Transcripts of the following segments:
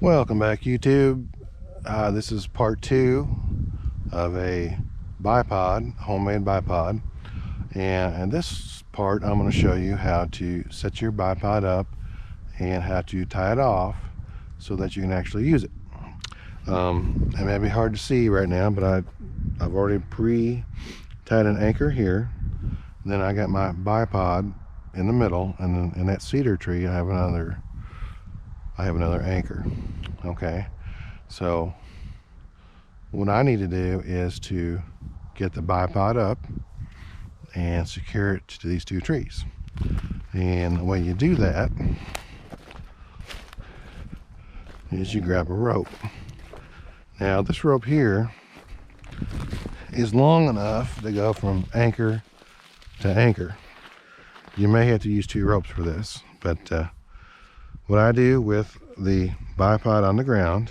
Welcome back, YouTube. This is part 2 of a bipod, homemade bipod. And in this part, I'm going to show you how to set your bipod up and how to tie it off so that you can actually use it. It may be hard to see right now, but I've already pre-tied an anchor here. Then I got my bipod in the middle, and then in that cedar tree, I have another anchor. Okay, so what I need to do is to get the bipod up and secure it to these two trees. And the way you do that is you grab a rope. Now this rope here is long enough to go from anchor to anchor. You may have to use 2 ropes for this, but what I do with the bipod on the ground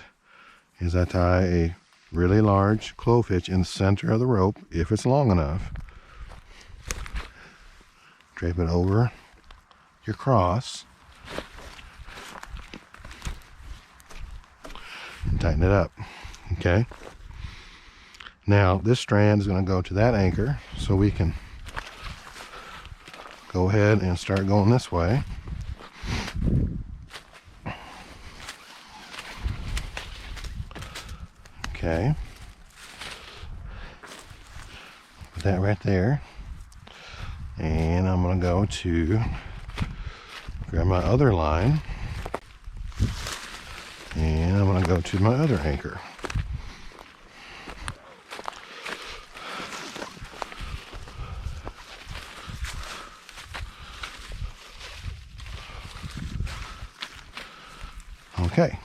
is I tie a really large clove hitch in the center of the rope, if it's long enough. Drape it over your cross and tighten it up. Okay, now this strand is going to go to that anchor, so we can go ahead and start going this way. Okay, put that right there, and I'm going to go to grab my other line, and I'm going to go to my other anchor. Okay,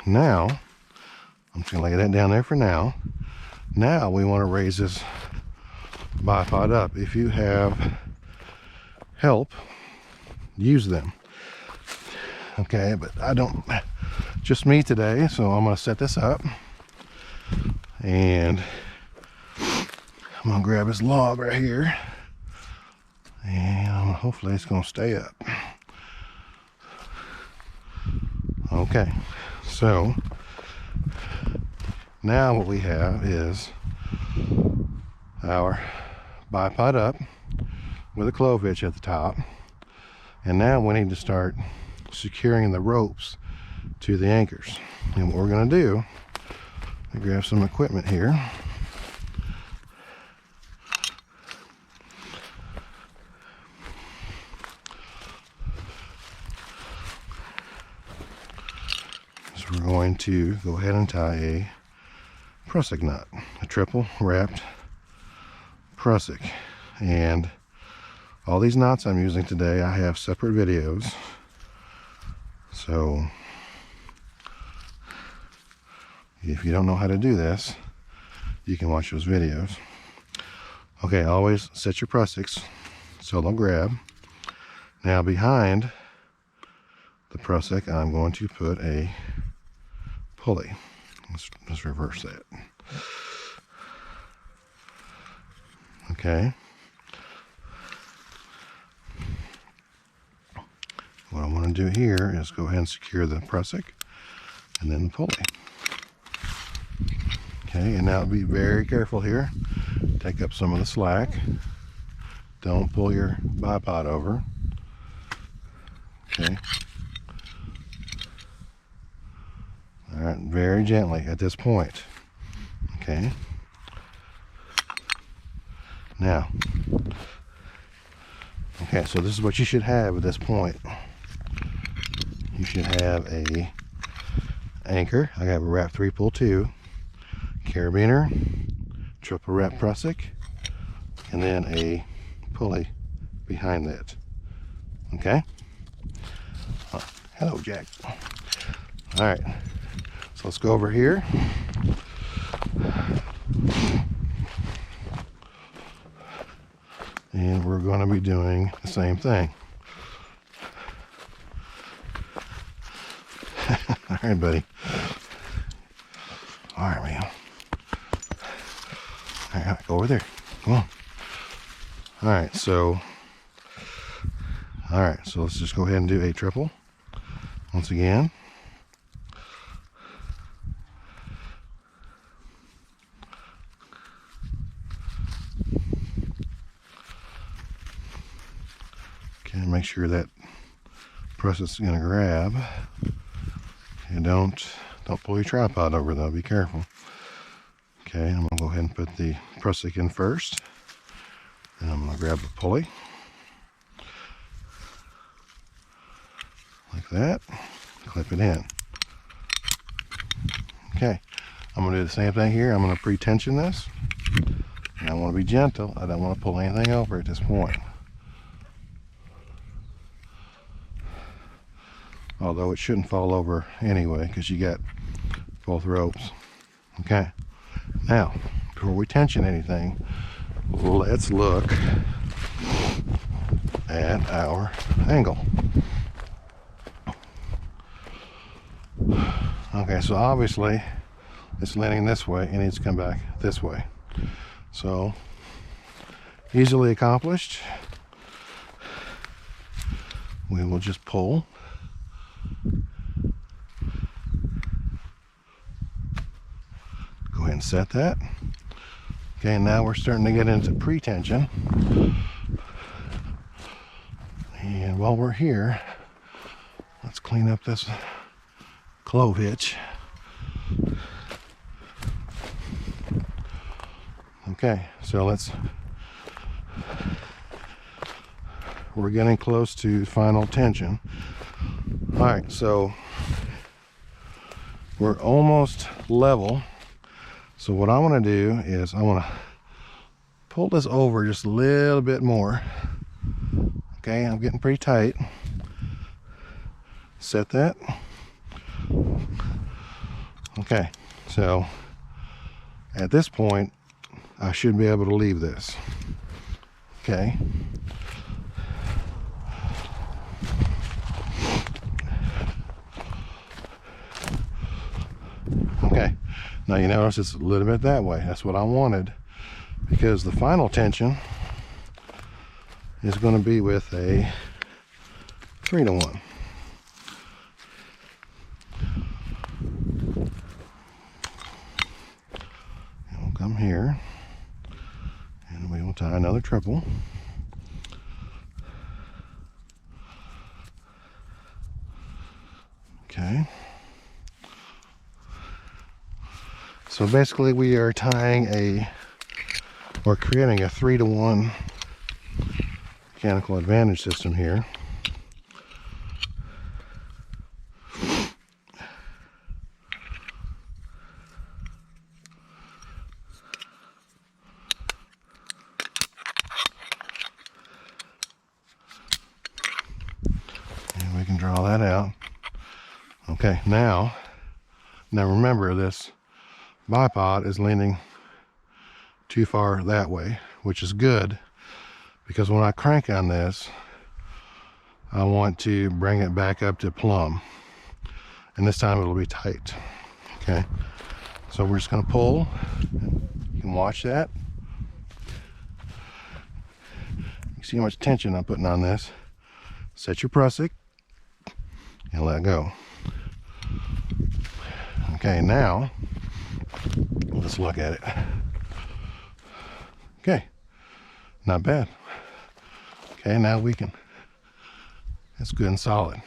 now I'm just going to lay that down there for now. Now we want to raise this bipod up. If you have help, use them. Okay, but I don't, just me today, so I'm going to set this up. And I'm going to grab this log right here. And hopefully it's going to stay up. Okay, so now what we have is our bipod up with a clove hitch at the top, and now we need to start securing the ropes to the anchors. And what we're going to do, I grab some equipment here. So we're going to go ahead and tie a prusik knot, a triple wrapped prusik. And all these knots I'm using today, I have separate videos, so if you don't know how to do this, you can watch those videos. Okay, always set your prusiks so they'll grab. Now behind the prusik, I'm going to put a pulley. Let's reverse that. Okay. What I want to do here is go ahead and secure the prusik and then the pulley. Okay, and now be very careful here. Take up some of the slack. Don't pull your bipod over. Okay. All right, very gently at this point. Okay. Now, okay, so this is what you should have at this point. You should have a anchor. I have a wrap 3 pull 2 carabiner, triple wrap prusik, and then a pulley behind that. Okay. Oh, hello, Jack. All right. So let's go over here. And we're going to be doing the same thing. All right, buddy. All right, man. All right, go over there. Come on. All right, so let's just go ahead and do a triple once again. make sure that press is going to grab. And don't pull your tripod over though, be careful. Okay, I'm going to go ahead and put the prusik in first. And I'm going to grab the pulley. Like that. Clip it in. Okay, I'm going to do the same thing here. I'm going to pre-tension this. And I want to be gentle. I don't want to pull anything over at this point. Although it shouldn't fall over anyway because you got both ropes. Okay, now before we tension anything, let's look at our angle. Okay, so obviously it's leaning this way. It needs to come back this way. So easily accomplished. We will just pull. Go ahead and set that. Okay, now we're starting to get into pre-tension. And while we're here, let's clean up this clove hitch. Okay, so we're getting close to final tension. All right, so we're almost level. So what I want to do is I want to pull this over just a little bit more. Okay, I'm getting pretty tight. Set that. Okay, so at this point I should be able to leave this. Okay. Okay, now you notice it's a little bit that way. That's what I wanted, because the final tension is going to be with a 3-to-1. We'll come here and we will tie another triple. Okay. So basically we are tying or creating a 3-to-1 mechanical advantage system here. And we can draw that out. Okay, now remember, this bipod is leaning too far that way, which is good, because when I crank on this, I want to bring it back up to plumb, and this time it'll be tight. Okay, so we're just going to pull. You can watch that. You see how much tension I'm putting on this. Set your prusik and let go. Okay, now let's look at it. Okay, not bad. Okay, now we can, that's good and solid.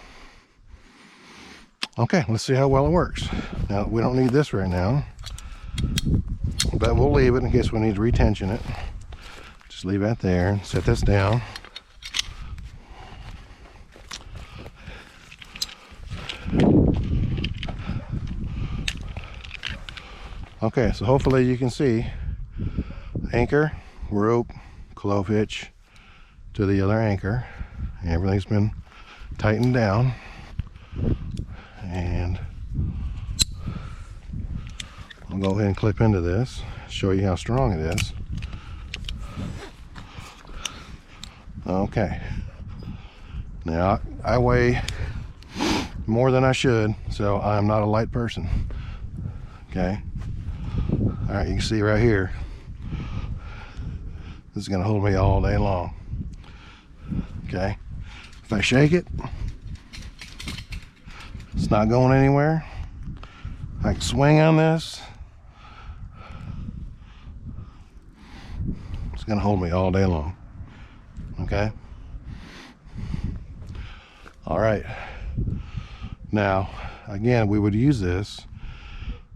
Okay, let's see how well it works. Now, we don't need this right now, but we'll leave it in case we need to retension it. Just leave that there and set this down. Okay, so hopefully you can see anchor, rope, clove hitch to the other anchor. Everything's been tightened down, and I'll go ahead and clip into this, show you how strong it is. Okay, now I weigh more than I should, so I'm not a light person. Okay, all right, you can see right here, this is going to hold me all day long. Okay, if I shake it, it's not going anywhere. I can swing on this, it's going to hold me all day long. Okay, All right, now again, we would use this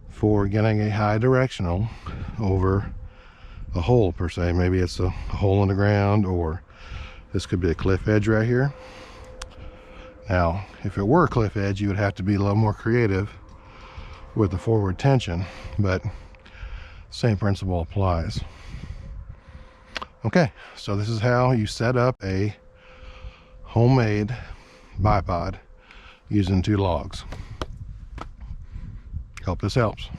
for getting a high directional over a hole per se. Maybe it's a hole in the ground, or this could be a cliff edge right here. Now, if it were a cliff edge, you would have to be a little more creative with the forward tension, but same principle applies. Okay, so this is how you set up a homemade bipod using 2 logs. Hope this helps.